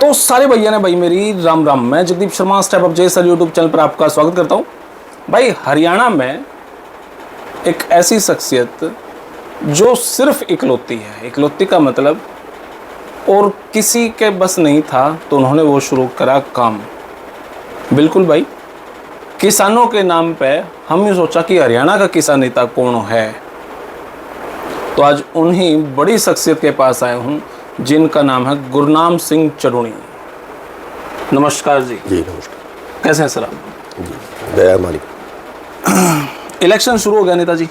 तो सारे भैया ने भाई मेरी राम राम। मैं जगदीप शर्मा स्टेप अप जय सर यूट्यूब चैनल पर आपका स्वागत करता हूँ। भाई हरियाणा में एक ऐसी शख्सियत जो सिर्फ इकलौती है, इकलौती का मतलब और किसी के बस नहीं था तो उन्होंने वो शुरू करा काम। बिल्कुल भाई, किसानों के नाम पे हम ये सोचा कि हरियाणा का किसान नेता कौन है, तो आज उन्हीं बड़ी शख्सियत के पास आया हूँ जिनका नाम है गुरनाम सिंह चरूणी। नमस्कार जी। जी नमस्कार। कैसे हैं सर आप? जी दया मालिक। इलेक्शन शुरू हो गया नेताजी,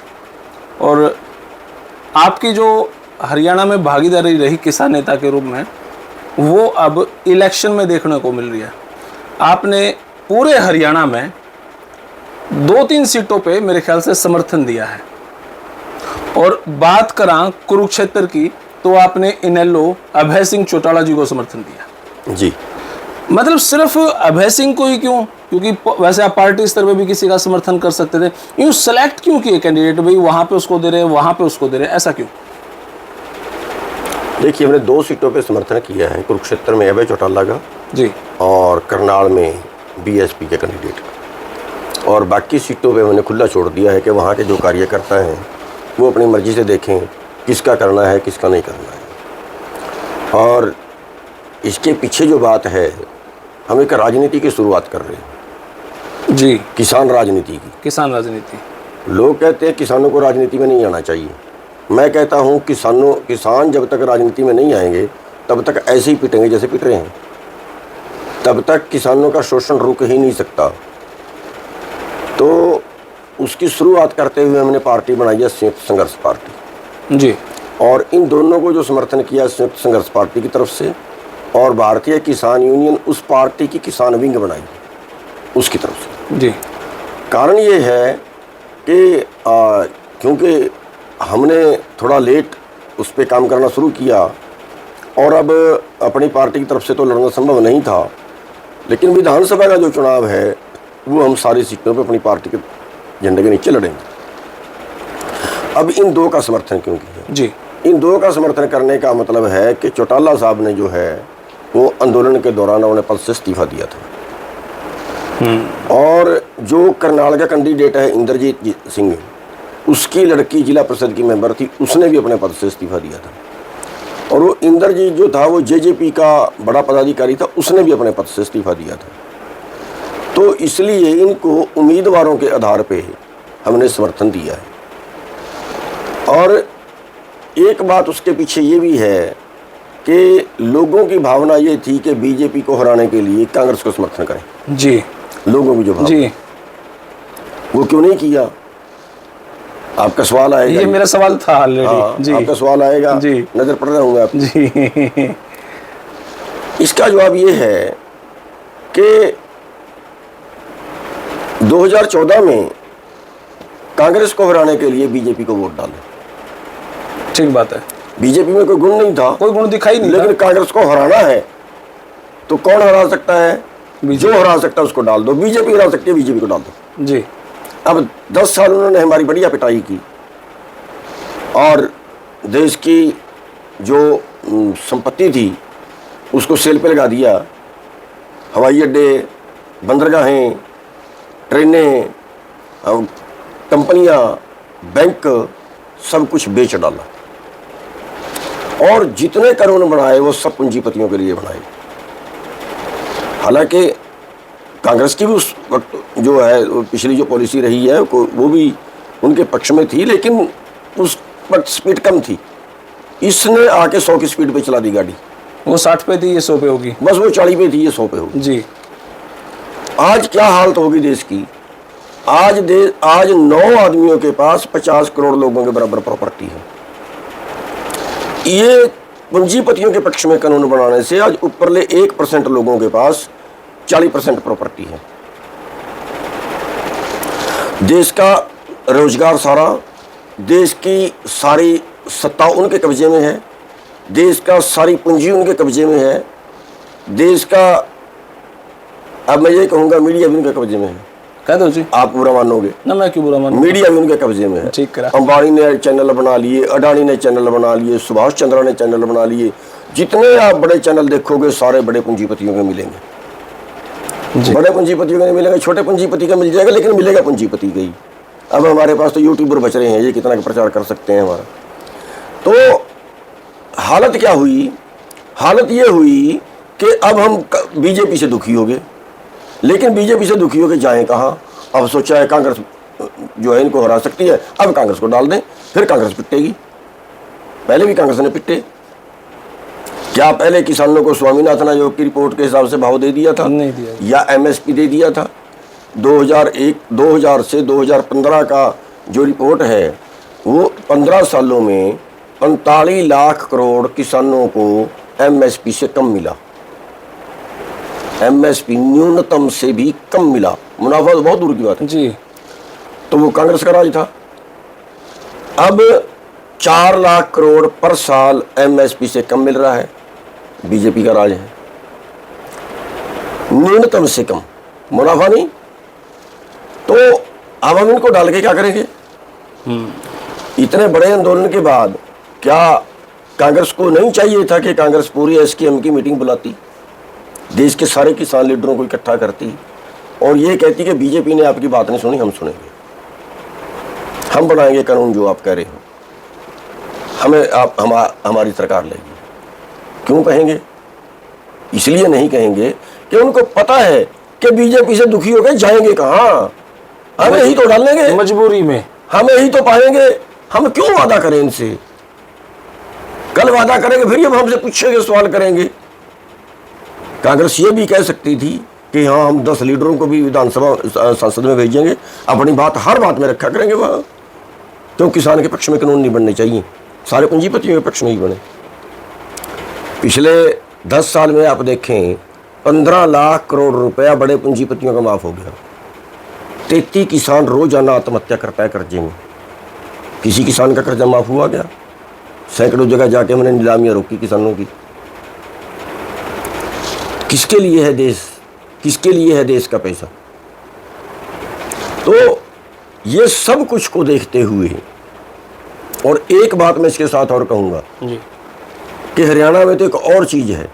और आपकी जो हरियाणा में भागीदारी रही किसान नेता के रूप में, वो अब इलेक्शन में देखने को मिल रही है। आपने पूरे हरियाणा में 2-3 सीटों पे मेरे ख्याल से समर्थन दिया है, और बात करा कुरुक्षेत्र की तो आपने इनेलो अभय सिंह चौटाला जी को समर्थन दिया। जी मतलब सिर्फ अभय सिंह को ही क्यों? क्योंकि वैसे आप पार्टी स्तर पे भी किसी का समर्थन कर सकते थे। यूं सेलेक्ट क्यों किए कैंडिडेट? भाई वहां पे उसको दे रहे, वहां पे उसको दे रहे, ऐसा क्यों? देखिए, हमने 2 सीटों पे समर्थन किया है, कुरुक्षेत्र में अभय चौटाला का जी, और करनाल में बीएसपी के कैंडिडेट। और बाकी सीटों पे मैंने खुला छोड़ दिया है कि वहाँ के जो कार्यकर्ता हैं वो अपनी मर्जी से देखें किसका करना है किसका नहीं करना है। और इसके पीछे जो बात है, हम एक राजनीति की शुरुआत कर रहे हैं जी, किसान राजनीति की। किसान राजनीति। लोग कहते हैं किसानों को राजनीति में नहीं आना चाहिए। मैं कहता हूं किसान जब तक राजनीति में नहीं आएंगे तब तक ऐसे ही पिटेंगे जैसे पिट रहे हैं, तब तक किसानों का शोषण रुक ही नहीं सकता। तो उसकी शुरुआत करते हुए हमने पार्टी बनाई है संयुक्त संघर्ष पार्टी जी, और इन दोनों को जो समर्थन किया संयुक्त संघर्ष पार्टी की तरफ से, और भारतीय किसान यूनियन उस पार्टी की किसान विंग बनाई उसकी तरफ से। जी, कारण ये है कि क्योंकि हमने थोड़ा लेट उस पर काम करना शुरू किया और अब अपनी पार्टी की तरफ से तो लड़ना संभव नहीं था, लेकिन विधानसभा का जो चुनाव है वो हम सारी सीटों पे अपनी पार्टी के झंडे के नीचे लड़ेंगे। अब इन 2 का समर्थन क्यों किया? जी, इन 2 का समर्थन करने का मतलब है कि चौटाला साहब ने जो है वो आंदोलन के दौरान उन्होंने पद से इस्तीफा दिया था, और जो करनाल का कैंडिडेट है इंद्रजीत सिंह, उसकी लड़की जिला परिषद की मेंबर थी, उसने भी अपने पद से इस्तीफा दिया था। और वो इंद्रजीत जो था वो जेजेपी का बड़ा पदाधिकारी था, उसने भी अपने पद से इस्तीफा दिया था। तो इसलिए इनको उम्मीदवारों के आधार पे हमने समर्थन दिया है। और एक बात उसके पीछे ये भी है कि लोगों की भावना ये थी कि बीजेपी को हराने के लिए कांग्रेस को समर्थन करें। जी, लोगों की जो भावना जी, वो क्यों नहीं किया? आपका सवाल आएगा। ये मेरा सवाल था ऑलरेडी। जी, आपका सवाल आएगा जी, नजर पड़ रहा हूँ आप जी। इसका जवाब ये है कि 2014 में कांग्रेस को हराने के लिए बीजेपी को वोट डाले। ठीक बात है, बीजेपी में कोई गुण नहीं था, कोई गुण दिखाई नहीं, लेकिन कांग्रेस को हराना है तो कौन हरा सकता है? जो हरा सकता है उसको डाल दो। बीजेपी हरा सकती है, बीजेपी को डाल दो जी। अब 10 साल उन्होंने हमारी बढ़िया पिटाई की और देश की जो संपत्ति थी उसको सेल पे लगा दिया। हवाई अड्डे, बंदरगाहें, ट्रेनें, कंपनियां, बैंक, सब कुछ बेच डाला, और जितने कानून बनाए वो सब पूंजीपतियों के लिए बनाए। हालांकि कांग्रेस की भी उस वक्त जो है पिछली जो पॉलिसी रही है वो भी उनके पक्ष में थी, लेकिन उस वक्त स्पीड कम थी। इसने आके 100 की स्पीड पे चला दी गाड़ी। वो 60 पे थी, ये 100 पे होगी। बस वो 40 पे थी, ये 100 पे होगी जी। आज क्या हालत होगी देश की? आज 9 आदमियों के पास 50 करोड़ लोगों के बराबर प्रॉपर्टी है। ये पूंजीपतियों के पक्ष में कानून बनाने से आज ऊपरले 1% लोगों के पास 40% प्रॉपर्टी है। देश का रोजगार सारा, देश की सारी सत्ता उनके कब्जे में है, देश का सारी पूंजी उनके कब्जे में है, देश का, अब मैं ये कहूँगा, मीडिया भी उनके कब्जे में है। कह दो जी, आप बुरा मानोगे ना? मैं क्यों बुरा मानूं? मीडिया भी उनके कब्जे में है। ठीक करा। अंबानी ने चैनल बना लिए, अडानी ने चैनल बना लिए, सुभाष चंद्रा ने चैनल बना लिए, जितने आप बड़े चैनल देखोगे सारे बड़े पूंजीपतियों के मिलेंगे। जी। बड़े पूंजीपतियों के नहीं मिलेंगे, छोटे पूंजीपति का मिल जाएगा, लेकिन मिलेगा पूंजीपति का ही। अब हमारे पास तो यूट्यूबर बच रहे हैं, ये कितना प्रचार कर सकते हैं हमारा। तो हालत क्या हुई? हालत ये हुई कि अब हम बीजेपी से दुखी हो गए, लेकिन बीजेपी से दुखी हो के जाएं कहाँ? अब सोचा है कांग्रेस जो है इनको हरा सकती है, अब कांग्रेस को डाल दें, फिर कांग्रेस पिटेगी। पहले भी कांग्रेस ने पिटे। क्या पहले किसानों को स्वामीनाथन आयोग की रिपोर्ट के हिसाब से भाव दे दिया था? नहीं दिया। या एमएसपी दे दिया था? 2000 से 2015 का जो रिपोर्ट है वो 15 सालों में 45 लाख करोड़ किसानों को एमएसपी से कम मिला। एमएसपी न्यूनतम से भी कम मिला, मुनाफा तो बहुत दूर की बात है जी। तो वो कांग्रेस का राज था। अब 4 लाख करोड़ पर साल एमएसपी से कम मिल रहा है, बीजेपी का राज है। न्यूनतम से कम, मुनाफा नहीं। तो अब हम इनको डाल के क्या करेंगे? इतने बड़े आंदोलन के बाद क्या कांग्रेस को नहीं चाहिए था कि कांग्रेस पूरी एसकेएम की मीटिंग बुलाती, देश के सारे किसान लीडरों को इकट्ठा करती और ये कहती कि बीजेपी ने आपकी बात नहीं सुनी, हम सुनेंगे, हम बनाएंगे कानून जो आप कह रहे हो, हमें आप हमारी सरकार लेगी। क्यों कहेंगे? इसलिए नहीं कहेंगे कि उनको पता है कि बीजेपी से दुखी हो गए, जाएंगे कहाँ? हमें ही तो डालेंगे, मजबूरी में हमें ही तो पाएंगे। हम क्यों वादा करें इनसे? कल वादा करेंगे फिर ये हमसे पूछेंगे, सवाल करेंगे। कांग्रेस ये भी कह सकती थी कि हाँ हम 10 लीडरों को भी विधानसभा संसद में भेजेंगे, अपनी बात हर बात में रखा करेंगे वहाँ। क्यों किसान के पक्ष में कानून नहीं बनने चाहिए, सारे पूंजीपतियों के पक्ष में ही बने। पिछले 10 साल में आप देखें 15 लाख करोड़ रुपया बड़े पूंजीपतियों का माफ हो गया। 33 किसान रोजाना आत्महत्या करता है कर्जे में। किसी किसान का कर्जा माफ हुआ क्या? सैकड़ों जगह जाके हमने नीलामियां रोकी किसानों की। किसके लिए है देश? किसके लिए है देश का पैसा? तो ये सब कुछ को देखते हुए, और एक बात मैं इसके साथ और कहूंगा जी। कि हरियाणा में तो एक और चीज है।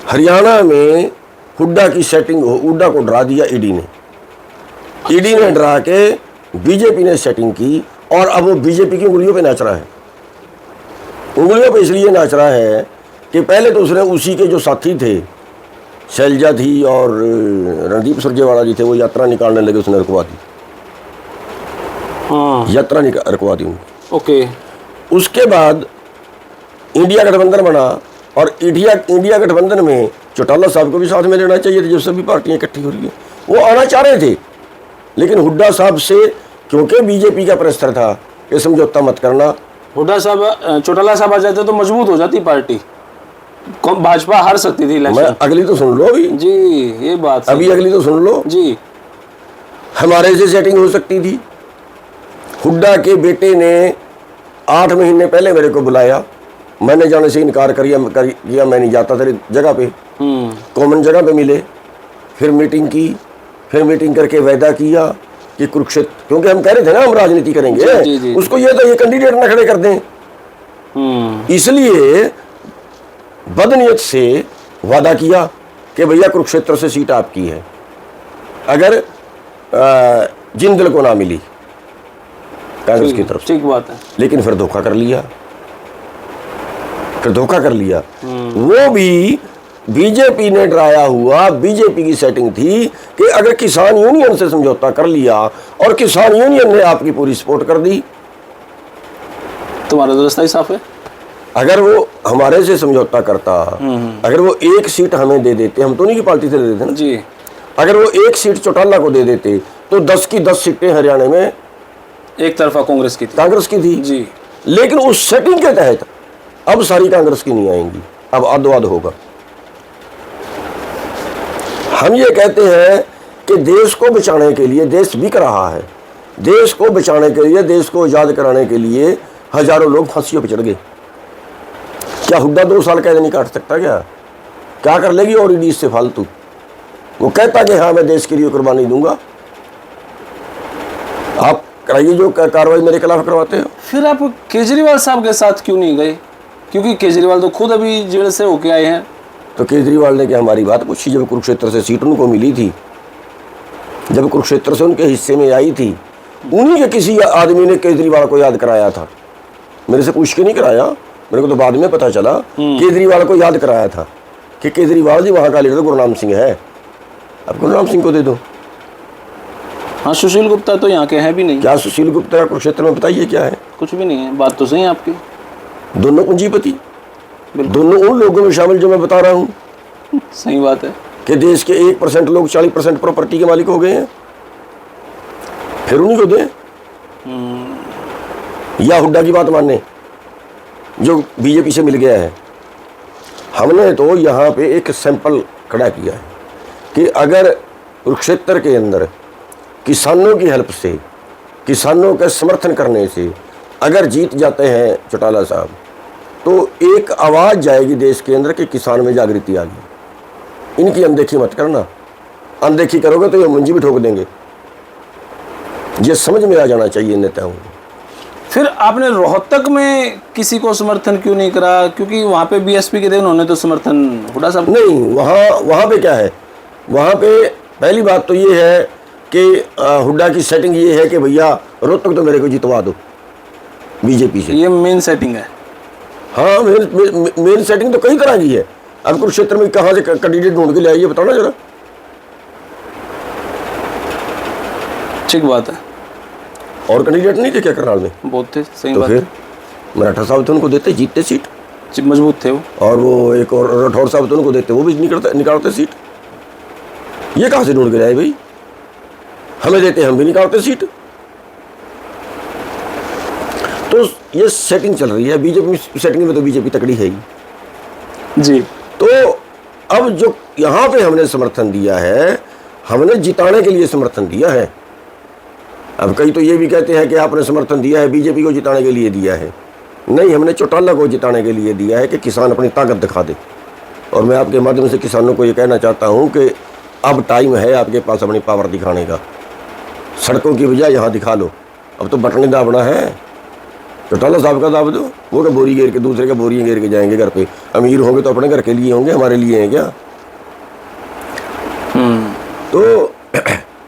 हरियाणा में हुड्डा की सेटिंग हो, हुड्डा को डरा दिया ईडी ने। ईडी ने डरा के बीजेपी ने सेटिंग की और अब वो बीजेपी की उंगलियों पे नाच रहा है। उंगलियों पे इसलिए नाच रहा है कि पहले तो उसने उसी के जो साथी थे, शैलजा थी और रणदीप सुरजेवाला जी थे, वो यात्रा निकालने लगे, उसने रुकवा दी। हाँ। यात्रा रुकवा दी उनको। ओके। उसके बाद इंडिया गठबंधन बना और इंडिया गठबंधन में चौटाला साहब को भी साथ में लेना चाहिए था जब सभी पार्टियां इकट्ठी हो रही है। वो आना चाह रहे थे, लेकिन हुड्डा साहब से क्योंकि बीजेपी का प्रेशर था कि समझौता मत करना। हुड्डा साहब, चौटाला साहब आ जाते तो मजबूत हो जाती पार्टी, भाजपा हार सकती थी इलेक्शन। मैं अगली तो सुन लो अभी जी, ये बात अभी अगली तो सुन लो जी। हमारे से सेटिंग हो सकती थी। हुड्डा के बेटे ने 8 महीने पहले मेरे को बुलाया, मैंने जाने से इनकार किया, मैं नहीं जाता तेरी जगह पे। कॉमन जगह पे मिले, फिर मीटिंग की, फिर मीटिंग करके वायदा किया कि कुरुक्षेत्र, क्योंकि हम कह रहे थे ना हम राजनीति करेंगे। जी, जी, उसको ये तो ये कैंडिडेट ना खड़े कर दें, इसलिए बदनीयत से वादा किया कि भैया कुरुक्षेत्र से सीट आपकी है अगर जिंदल को ना मिली कांग्रेस की तरफ। ठीक बात है। लेकिन फिर धोखा कर लिया, वो भी बीजेपी ने डराया हुआ, बीजेपी की सेटिंग थी कि अगर किसान यूनियन से समझौता कर लिया और किसान यूनियन ने आपकी पूरी सपोर्ट कर दी, तुम्हारा तो रास्ता ही साफ है। अगर वो हमारे से समझौता करता, अगर वो 1 सीट हमें दे देते, हम तो नहीं की पार्टी से ले देते ना जी, अगर वो 1 सीट चौटाला को दे देते तो 10 की 10 सीटें हरियाणा में एक तरफा कांग्रेस की थी जी। लेकिन उस सेटिंग के तहत अब सारी कांग्रेस की नहीं आएंगी, अब अदवाद होगा। हम ये कहते हैं कि देश को बचाने के लिए, देश बिक रहा है, देश को बचाने के लिए, देश को आजाद कराने के लिए हजारों लोग फांसियों पर चढ़ गए। क्या हुड्डा 2 साल कैद नहीं काट सकता? क्या कर लेगी और ईडी से फालतू? वो कहता कि हाँ मैं देश के लिए कुर्बानी दूंगा। आप कराइए जो कार्रवाई मेरे खिलाफ करवाते हो। फिर आप केजरीवाल साहब के साथ क्यों नहीं गए? क्योंकि केजरीवाल तो खुद अभी जेल से होके आए हैं। तो केजरीवाल ने क्या हमारी बात पूछी जब कुरुक्षेत्र से सीट उनको मिली थी, जब कुरुक्षेत्र से उनके हिस्से में आई थी, उन्हीं के किसी आदमी ने केजरीवाल को याद कराया था। मेरे से पूछ के नहीं कराया, मेरे को तो बाद में पता चला केजरीवाल को याद कराया था कि केजरीवाल जी वहाँ का लीडर गुरनाम सिंह है, अब गुरनाम सिंह को दे दो। हाँ, सुशील गुप्ता तो यहाँ के हैं भी नहीं। क्या सुशील गुप्ता कुरुक्षेत्र में बताइए क्या है? कुछ भी नहीं है। बात तो सही है आपकी। दोनों पूंजीपति, दोनों उन लोगों में शामिल जो मैं बता रहा हूँ। सही बात है कि देश के 1% लोग 40% प्रॉपर्टी के मालिक हो गए हैं, फिर उन्हीं को दें। या हुड्डा की बात मानने जो बीजेपी से मिल गया है। हमने तो यहाँ पे एक सैंपल खड़ा किया है कि अगर कुरुक्षेत्र के अंदर किसानों की हेल्प से, किसानों के समर्थन करने से अगर जीत जाते हैं चौटाला साहब, तो एक आवाज़ जाएगी देश के अंदर कि किसान में जागृति आ गई। इनकी अनदेखी मत करना, अनदेखी करोगे तो ये मुंजी भी ठोक देंगे। ये समझ में आ जाना चाहिए नेताओं को। फिर आपने रोहतक में किसी को समर्थन क्यों नहीं करा? क्योंकि वहाँ पे बीएसपी के थे, उन्होंने तो समर्थन हुड्डा साहब। नहीं, वहाँ पे क्या है, वहाँ पे पहली बात तो ये है कि हुड्डा की सेटिंग ये है कि भैया रोहतक तो मेरे को जितवा दो बीजेपी से। ये मेन सेटिंग है। हाँ, मेन सेटिंग तो कई तरह की है। अब कुरुक्षेत्र में कहाँ से कैंडिडेट ढूंढ के ले आइए, बताओ ना जरा। ठीक बात है। और कैंडिडेट नहीं थे क्या करनाल में? बहुत थे। सही तो बात फिर मराठा साहब तो उनको देते, जीतते सीट। मजबूत थे वो। और वो एक और राठौर साहब तो उनको देते, वो भी निकालते सीट। ये कहाँ से ढूंढ के लाए भाई? हमें देते, हम भी निकालते सीट। तो ये सेटिंग चल रही है बीजेपी। सेटिंग में तो बीजेपी तकड़ी है ही जी। तो अब जो यहाँ पे हमने समर्थन दिया है, हमने जिताने के लिए समर्थन दिया है। अब कई तो ये भी कहते हैं कि आपने समर्थन दिया है बीजेपी को जिताने के लिए दिया है। नहीं, हमने चौटाला को जिताने के लिए दिया है कि किसान अपनी ताकत दिखा दे। और मैं आपके माध्यम से किसानों को ये कहना चाहता हूँ कि अब टाइम है आपके पास अपनी पावर दिखाने का। सड़कों की बजाय यहाँ दिखा लो। अब तो बटने दाबना है, चौटाला साहब का दाब दो। वो क्या बोरी घेर के, दूसरे के बोरियाँ घेर के जाएंगे घर पे? अमीर होंगे तो अपने घर के लिए होंगे, हमारे लिए हैं क्या? तो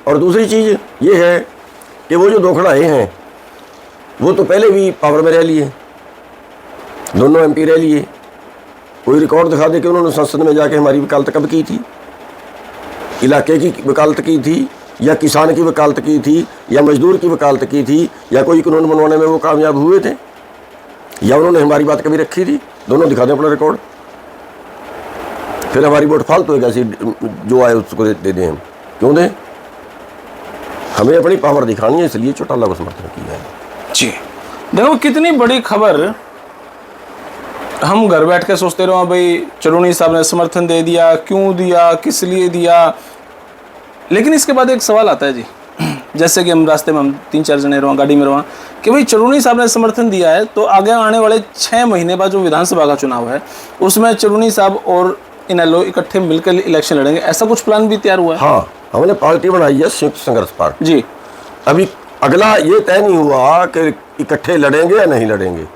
और दूसरी चीज़ ये है कि वो जो दोखड़ाए हैं वो तो पहले भी पावर में रह लिए, दोनों एमपी रह लिए। कोई रिकॉर्ड दिखा दे कि उन्होंने संसद में जाके हमारी वकालत कब की थी? इलाके की वकालत की थी, या किसान की वकालत की थी, या मजदूर की वकालत की थी, या कोई कानून बनवाने में वो कामयाब हुए थे, या उन्होंने हमारी बात कभी रखी थी? दोनों दिखा दें अपना रिकॉर्ड। फिर हमारी वोट फालतू है कैसी, जो आए उसको दे दें हम। क्यों दें? हमें अपनी पावर दिखानी है, इसलिए चौटाला को समर्थन किया है। जी, देखो कितनी बड़ी खबर। हम घर बैठ के सोचते रहो भाई चरुनी साहब ने समर्थन दे दिया, क्यों दिया, किस लिए दिया। लेकिन इसके बाद एक सवाल आता है जी, जैसे कि हम रास्ते में हम 3-4 जने रहो, गाड़ी में रहो, कि भाई चरुनी साहब ने समर्थन दिया है तो आगे आने वाले 6 महीने बाद जो विधानसभा का चुनाव है उसमें चरुनी साहब और इनेलो इकट्ठे मिलकर इलेक्शन लड़ेंगे, ऐसा कुछ प्लान भी तैयार हुआ है? हाँ, हमने पार्टी बनाई है संयुक्त संघर्ष पार्टी जी। अभी अगला ये तय नहीं हुआ कि इकट्ठे लड़ेंगे या नहीं लड़ेंगे,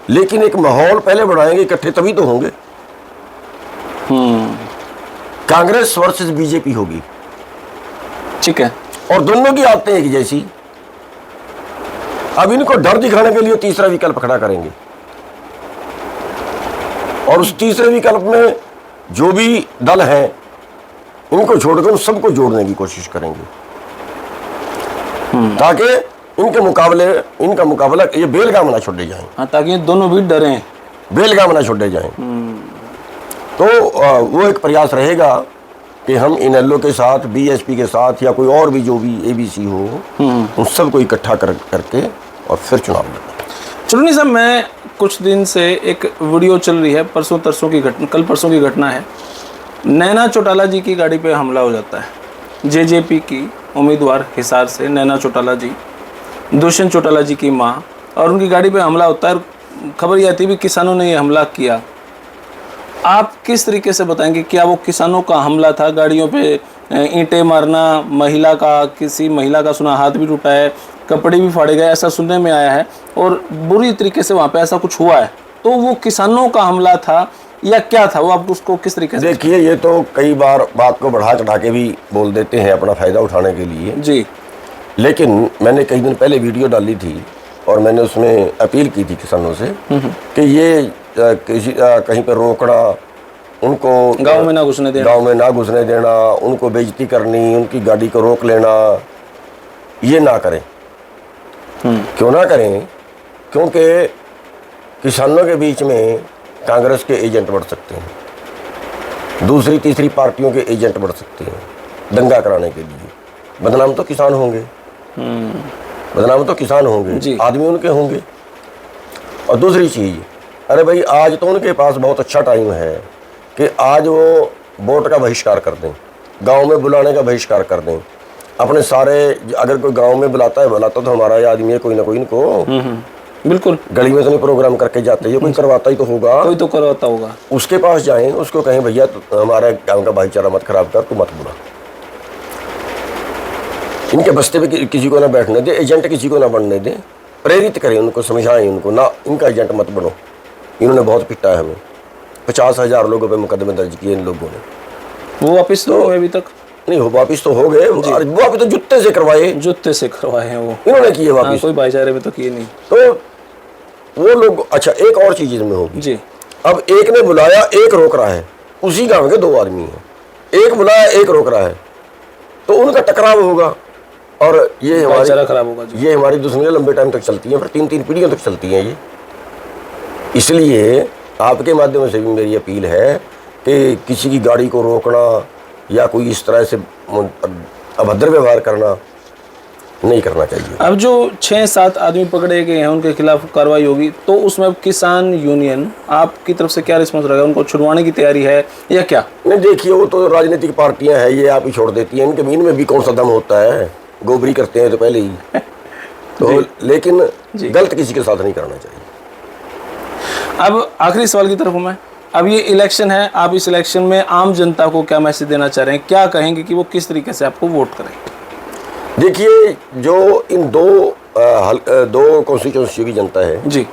लेकिन एक माहौल पहले बनाएंगे, इकट्ठे तभी तो होंगे। कांग्रेस वर्सेस बीजेपी होगी, ठीक है, और दोनों की आदतें एक जैसी। अब इनको डर दिखाने के लिए तीसरा विकल्प खड़ा करेंगे, और उस तीसरे विकल्प में जो भी दल हैं इनको छोड़कर उन सबको जोड़ने की कोशिश करेंगे, ताकि इनका मुकाबला ये बेलगाम ना छोड़े जाएं। हाँ, ताकि ये दोनों भी डरें, बेलगाम ना छोड़े जाएं। तो वो एक प्रयास रहेगा कि हम इनेलो के साथ, बीएसपी के साथ, या कोई और भी जो भी एबीसी हो, उन सबको इकट्ठा करके और फिर चुनाव लड़ना। चुनी साहब, मैं कुछ दिन से एक वीडियो चल रही है, कल परसों की घटना है। नैना चौटाला जी की गाड़ी पे हमला हो जाता है। जेजेपी की उम्मीदवार हिसार से नैना चौटाला जी, दुष्यंत चौटाला जी की माँ, और उनकी गाड़ी पे हमला होता है। खबर ये आती है भी किसानों ने ये हमला किया। आप किस तरीके से बताएंगे, क्या वो किसानों का हमला था? गाड़ियों पे ईंटें मारना, किसी महिला का सुना हाथ भी टूटा है, कपड़े भी फाड़े गए, ऐसा सुनने में आया है, और बुरी तरीके से वहाँ पे ऐसा कुछ हुआ है। तो वो किसानों का हमला था या क्या था, वो आप उसको किस तरीके से? देखिए, ये तो कई बार बात को बढ़ा चढ़ा के भी बोल देते हैं अपना फायदा उठाने के लिए जी। लेकिन मैंने कई दिन पहले वीडियो डाली थी और मैंने उसमें अपील की थी किसानों से कि ये कहीं पर रोकना, उनको गांव में ना घुसने देना, गांव में ना घुसने देना, उनको बेइज्जती करनी, उनकी गाड़ी को रोक लेना, ये ना करें। क्यों ना करें? क्योंकि किसानों के बीच में कांग्रेस के एजेंट बढ़ सकते हैं, दूसरी तीसरी पार्टियों के एजेंट बढ़ सकते हैं दंगा कराने के लिए। बदनाम तो किसान होंगे, बदनाम तो किसान होंगे, आदमी उनके होंगे। और दूसरी चीज़, अरे भाई आज तो उनके पास बहुत अच्छा टाइम है कि आज वो वोट का बहिष्कार कर दें, गांव में बुलाने का बहिष्कार कर दें। अपने सारे, अगर कोई गांव में बुलाता तो हमारा ये आदमी है, कोई ना कोई इनको बिल्कुल गली में तो नहीं प्रोग्राम करके जाते, ये कोई करवाता ही तो होगा, कोई तो करवाता होगा। उसके पास जाएं, उसको कहें भैया हमारे गांव का भाईचारा मत खराब कर, तू मत बुला। इनके बस्ते पे किसी को ना बैठने दे, एजेंट किसी को ना बनने दे, प्रेरित करें उनको, समझाएं उनको, ना इनका एजेंट मत बनो। इन्होंने बहुत पिटा है हमें, 50,000 लोगों पे मुकदमे दर्ज किए इन लोगों ने। वो वापिस तो अभी तक नहीं हो, वापिस तो हो गए, वो अभी तो जुत्ते से करवाए, जुत्ते से करवाए हैं वो इन्होंने किए वापिस। कोई भाईचारे में तो किए नहीं। तो वो लोग, अच्छा एक और चीज इसमें होगी जी। अब एक ने बुलाया, एक रोक रहा है, उसी गांव के 2 आदमी हैं, एक बुलाया एक रोक रहा है, तो उनका टकराव होगा और ये हमारी खराब होगा। ये हमारी दुश्मनी लंबे टाइम तक चलती है, फिर 3-3 पीढ़ियों तक चलती हैं ये। इसलिए आपके माध्यम से भी मेरी अपील है कि किसी की गाड़ी को रोकना या कोई इस तरह से अभद्र व्यवहार करना नहीं करना चाहिए। अब जो 6-7 आदमी पकड़े गए हैं उनके खिलाफ कार्रवाई होगी, तो उसमें किसान यूनियन आपकी तरफ से क्या रिस्पॉन्स रहेगा? उनको छुड़वाने की तैयारी है या क्या? नहीं, देखिए वो तो राजनीतिक पार्टियां हैं, ये आप ही छोड़ देती हैं, इनमें भी कौन सा दम होता है, गोबरी करते हैं तो पहले ही तो लेकिन गलत किसी के साथ नहीं करना चाहिए। अब आखिरी सवाल की तरफ हूँ मैं। अब ये इलेक्शन है, आप इस इलेक्शन में आम जनता को क्या मैसेज देना चाह रहे हैं? क्या कहेंगे कि वो किस तरीके से आपको वोट करें? देखिए, जो इन दो कॉन्स्टिट्यूंसी की जनता है जी,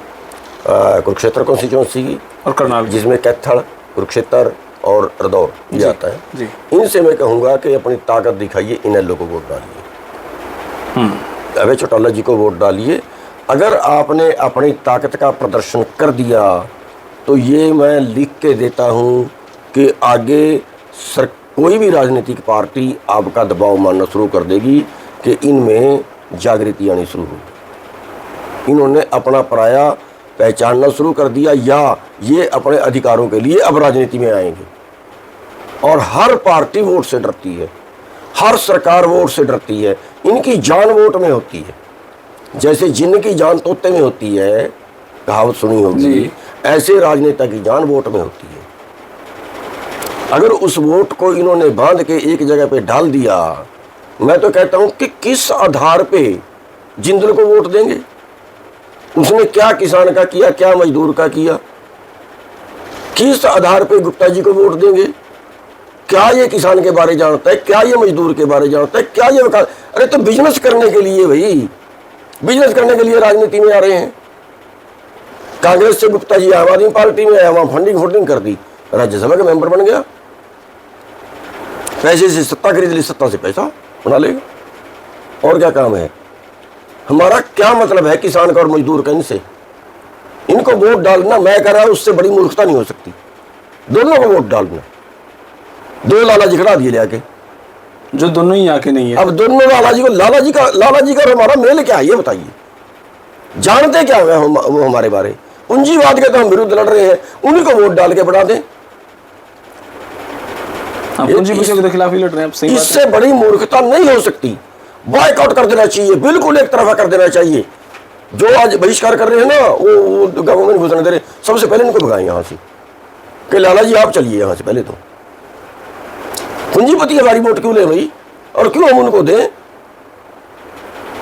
कुरुक्षेत्र कॉन्स्टिट्यूंसी और करनाल, जिसमें कैथल, कुरुक्षेत्र और रदौर ये आता है जी। इनसे मैं कहूँगा कि अपनी ताकत दिखाइए, इन लोगों को वोट डालिए, अभय चौटाला जी को वोट डालिए। अगर आपने अपनी ताकत का प्रदर्शन कर दिया तो ये मैं लिख के देता हूँ कि आगे कोई भी राजनीतिक पार्टी आपका दबाव मानना शुरू कर देगी कि इनमें जागृति आनी शुरू होगी। इन्होंने अपना पराया पहचानना शुरू कर दिया या ये अपने अधिकारों के लिए अब राजनीति में आएंगे। और हर पार्टी वोट से डरती है, हर सरकार वोट से डरती है। इनकी जान वोट में होती है, जैसे जिन्न की जान तोते में होती है, कहावत सुनी होगी, ऐसे राजनेता की जान वोट में होती है। अगर उस वोट को इन्होंने बांध के एक जगह पे डाल दिया, मैं तो कहता हूं कि किस आधार पे जिंदल को वोट देंगे? उसने क्या किसान का किया, क्या मजदूर का किया? किस आधार पे गुप्ता जी को वोट देंगे? क्या ये किसान के बारे जानता है? क्या ये मजदूर के बारे जानता है? क्या ये वकालत? अरे तो बिजनेस करने के लिए, भाई बिजनेस करने के लिए राजनीति में आ रहे हैं। कांग्रेस से गुप्ता जी आम आदमी पार्टी में आया, वहां फंडिंग कर दी, राज्यसभा का मेंबर बन गया, पैसे से सत्ता खरीद ली, सत्ता से पैसा बना लेगा। और क्या काम है? हमारा क्या मतलब है किसान का और मजदूर का? इनसे इनको वोट डालना, मैं कह रहा हूं, उससे बड़ी मूर्खता नहीं हो सकती। दोनों को वोट डालना, 2 लालाजी खड़ा दिए लेके, जो दोनों ही आके नहीं है। अब दोनों लालाजी का हमारा मेल क्या है ये बताइए? जानते क्या है वो हमारे बारे? पूंजीवाद के तो हम विरुद्ध लड़ रहे हैं, उन्हीं को वोट डाल के बढ़ा दें। पूंजीपतियों के खिलाफ ही लड़ रहे हैं। सही बात है। इससे बड़ी मूर्खता नहीं हो सकती। बॉयकॉट कर देना चाहिए, बिल्कुल एक तरफा कर देना चाहिए। जो आज बहिष्कार कर रहे हैं ना, वो गवर्नमेंट घुसने दे रहे, सबसे पहले इनको भगाएं यहाँ से कि लाला जी आप चलिए यहाँ से। पहले तो पूंजीपति हमारी वोट क्यों ले भाई, और क्यों हम उनको दें?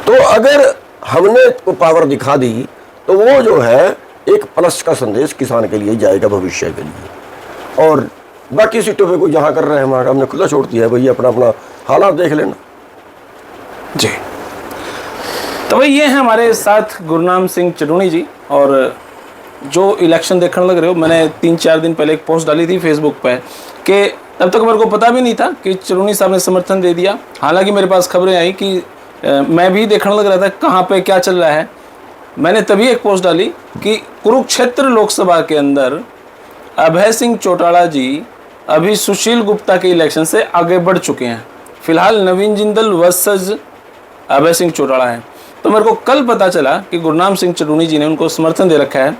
तो अगर हमने को पावर दिखा दी तो वो जो है एक प्लस का संदेश किसान के लिए जाएगा, भविष्य के लिए। और बाकी सीटों पे कोई जहाँ कर रहे हैं, हमारा हमने खुला छोड़ दिया है, भैया अपना अपना हालात देख लेना जी। तो भाई ये हैं हमारे साथ गुरनाम सिंह चटूणी जी, और जो इलेक्शन देखने लग रहे हो, मैंने 3-4 दिन पहले एक पोस्ट डाली थी फेसबुक पे कि तब तक मेरे को पता भी नहीं था कि चरूनी साहब ने समर्थन दे दिया। हालांकि मेरे पास खबरें आई कि मैं भी देखने लग रहा था कहाँ पे क्या चल रहा है। मैंने तभी एक पोस्ट डाली कि कुरुक्षेत्र लोकसभा के अंदर अभय सिंह चौटाला जी अभी सुशील गुप्ता के इलेक्शन से आगे बढ़ चुके हैं। फिलहाल नवीन जिंदल वर्सेस अभय सिंह चौटाला है। तो मेरे को कल पता चला कि गुरनाम सिंह चरूनी जी ने उनको समर्थन दे रखा है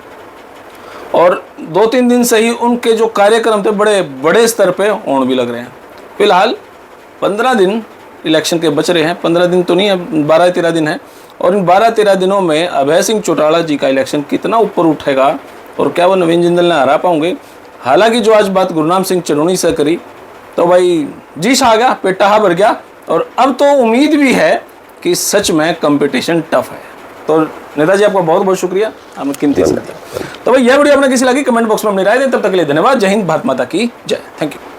और 2-3 दिन से ही उनके जो कार्यक्रम थे बड़े बड़े स्तर पे होने भी लग रहे हैं। फिलहाल 15 दिन इलेक्शन के बच रहे हैं, 15 दिन तो नहीं है, 12-13 दिन है। और इन 12-13 दिनों में अभय सिंह चौटाला जी का इलेक्शन कितना ऊपर उठेगा और क्या वो नवीन जिंदल ने हरा पाओगे। हालांकि जो आज बात गुरनाम सिंह चरूनी से करी तो भाई जी आ गया, पेटा भर गया और अब तो उम्मीद भी है कि सच में कंपटीशन टफ है। तो नेताजी आपका बहुत बहुत शुक्रिया, आपने कीमती समय दिया। तो भाई यह वीडियो आपने किसी लगी कमेंट बॉक्स में अपनी राय दें। तब तक के लिए धन्यवाद। जय हिंद, भारत माता की जय। Thank you.